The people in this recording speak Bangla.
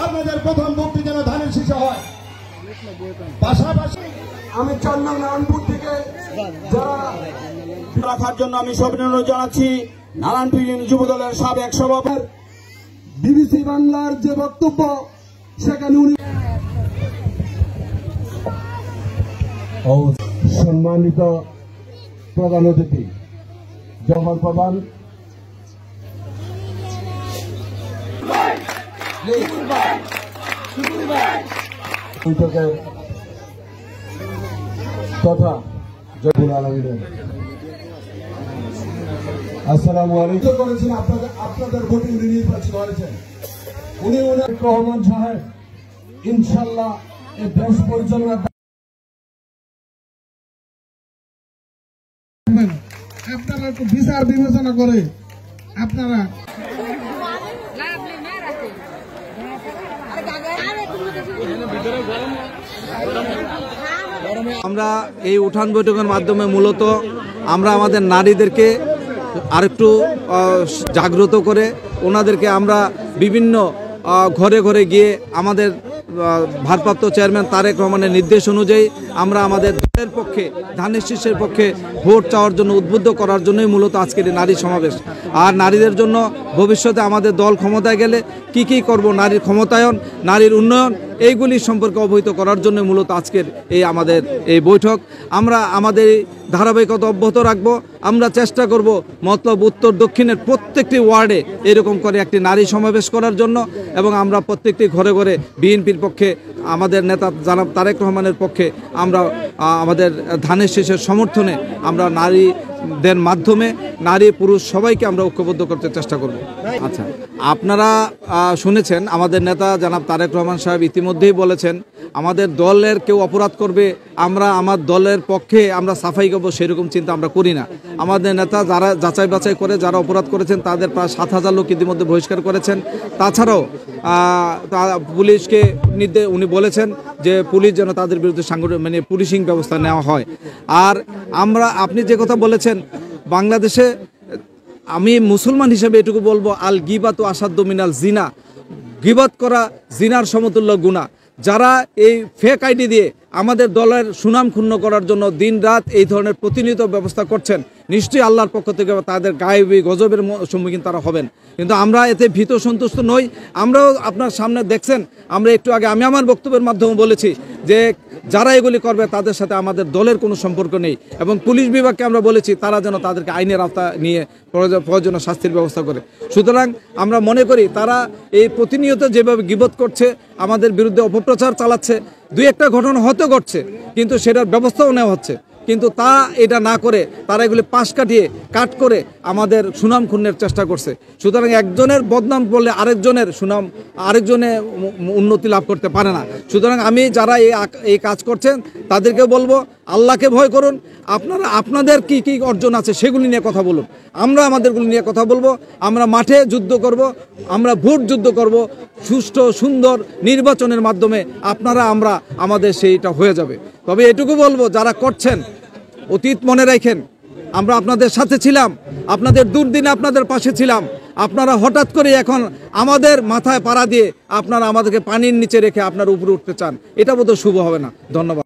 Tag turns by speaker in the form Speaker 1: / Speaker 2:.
Speaker 1: আপনাদের প্রথম ভোটটি যেন ধানের শীষে হয়। পাশাপাশি আমি 4 নং নারায়ণপুর থেকে যারা রাখার জন্য আমি অভিনন্দন জানাচ্ছি নারায়ণপুর যুব দলের সাবেক সভাপতি বিবিসি বাংলার যে বক্তব্য সেখানে উনি সম্মানিত প্রধান অতিথি জহর প্রধান তথা জহুর আলমিন আসসালামু আলাইকুম করেছেন। আপনাদের ভোটে উনি নির্বাচিত হয়েছেন। উনি রহমান সাহেব ইনশাল্লাহ এই দেশ পরিচালনা
Speaker 2: আপনারা একটু বিচার বিবেচনা করে আপনারা
Speaker 3: আমরা এই উঠান বৈঠকের মাধ্যমে মূলত আমরা আমাদের নারীদেরকে আরেকটু জাগ্রত করে ওনাদেরকে আমরা বিভিন্ন ঘরে ঘরে গিয়ে আমাদের ভারপ্রাপ্ত চেয়ারম্যান তারেক রহমানের নির্দেশ অনুযায়ী আমরা আমাদের দলের পক্ষে ধানের শীষের পক্ষে ভোট চাওয়ার জন্য উদ্বুদ্ধ করার জন্যই মূলত আজকের এই নারী সমাবেশ। আর নারীদের জন্য ভবিষ্যতে আমাদের দল ক্ষমতায় গেলে কি করব, নারীর ক্ষমতায়ন, নারীর উন্নয়ন, এইগুলি সম্পর্কে অবহিত করার জন্য মূলত আজকের এই আমাদের এই বৈঠক। আমরা আমাদের ধারাবাহিকতা অব্যাহত রাখব। আমরা চেষ্টা করব মতলব উত্তর দক্ষিণের প্রত্যেকটি ওয়ার্ডে এরকম করে একটি নারী সমাবেশ করার জন্য এবং আমরা প্রত্যেকটি ঘরে ঘরে বিএনপির পক্ষে আমাদের নেতা জনাব তারেক রহমানের পক্ষে আমরা আমাদের ধানের শীষের সমর্থনে আমরা নারীদের মাধ্যমে নারী পুরুষ সবাইকে আমরা ঐক্যবদ্ধ করতে চেষ্টা করব। আচ্ছা, আপনারা শুনেছেন আমাদের নেতা জনাব তারেক রহমান সাহেব ইতিমধ্যেই বলেছেন আমাদের দলের কেউ অপরাধ করবে আমরা আমার দলের পক্ষে আমরা সাফাই করব সেরকম চিন্তা আমরা করি না। আমাদের নেতা যারা যাচাই বাছাই করে যারা অপরাধ করেছেন তাদের প্রায় 7,000 লোক ইতিমধ্যে বহিষ্কার করেছেন। তাছাড়াও পুলিশকে উনি বলেছেন যে পুলিশ যেন তাদের বিরুদ্ধে মানে পুলিশিং ব্যবস্থা নেওয়া হয়। আর আপনি যে কথা বলেছেন বাংলাদেশে আমি মুসলমান হিসেবে এটুকু বলবো আল গিবাতু আসাদ্দু মিনাল জিনা, গিবত করা জিনার সমতুল্য গুনাহ। যারা এই ফেক আইডি দিয়ে আমাদের দলের সুনাম ক্ষুণ্ণ করার জন্য দিন রাত এই ধরনের প্রতিনিয়ত ব্যবস্থা করছেন নিশ্চয়ই আল্লাহর পক্ষ থেকে তাদের গায়েবী গজবের সম্মুখীন তারা হবেন। কিন্তু আমরা এতে ভীত সন্তুষ্ট নই। আমরাও আপনার সামনে দেখছেন আমরা একটু আগে আমি আমার বক্তব্যের মাধ্যমে বলেছি যে যারা এগুলি করবে তাদের সাথে আমাদের দলের কোনো সম্পর্ক নেই এবং পুলিশ বিভাগকে আমরা বলেছি তারা যেন তাদেরকে আইনের আওতায় নিয়ে প্রয়োজনীয় শাস্তির ব্যবস্থা করে। সুতরাং আমরা মনে করি তারা এই প্রতিনিয়ত যেভাবে গীবত করছে আমাদের বিরুদ্ধে অপপ্রচার চালাচ্ছে, 2-1টা ঘটনা হয়তো ঘটছে কিন্তু সেটার ব্যবস্থাও নেওয়া হচ্ছে, কিন্তু তা এটা না করে তারা এগুলি পাশ কাটিয়ে কাট করে আমাদের সুনাম ক্ষুণ্ণের চেষ্টা করছে। সুতরাং একজনের বদনাম করলে আরেকজনের সুনাম আরেকজনে উন্নতি লাভ করতে পারে না। সুতরাং আমি যারা এই কাজ করছেন তাদেরকে বলবো আল্লাহকে ভয় করুন। আপনারা আপনাদের কি কি অর্জন আছে সেগুলি নিয়ে কথা বলুন, আমরা আমাদেরগুলি নিয়ে কথা বলবো। আমরা মাঠে যুদ্ধ করব, আমরা ভোট যুদ্ধ করব, সুষ্ঠু সুন্দর নির্বাচনের মাধ্যমে আপনারা আমরা আমাদের সেইটা হয়ে যাবে। তবে এটুকু বলবো যারা করছেন অতীত মনে রাখেন আমরা আপনাদের সাথে ছিলাম, আপনাদের দুর্দিনে আপনাদের পাশে ছিলাম। আপনারা হঠাৎ করে এখন আমাদের মাথায় পাড়া দিয়ে আপনারা আমাদেরকে পানির নিচে রেখে আপনার উপরে উঠতে চান, এটা বোধহয় শুভ হবে না। ধন্যবাদ।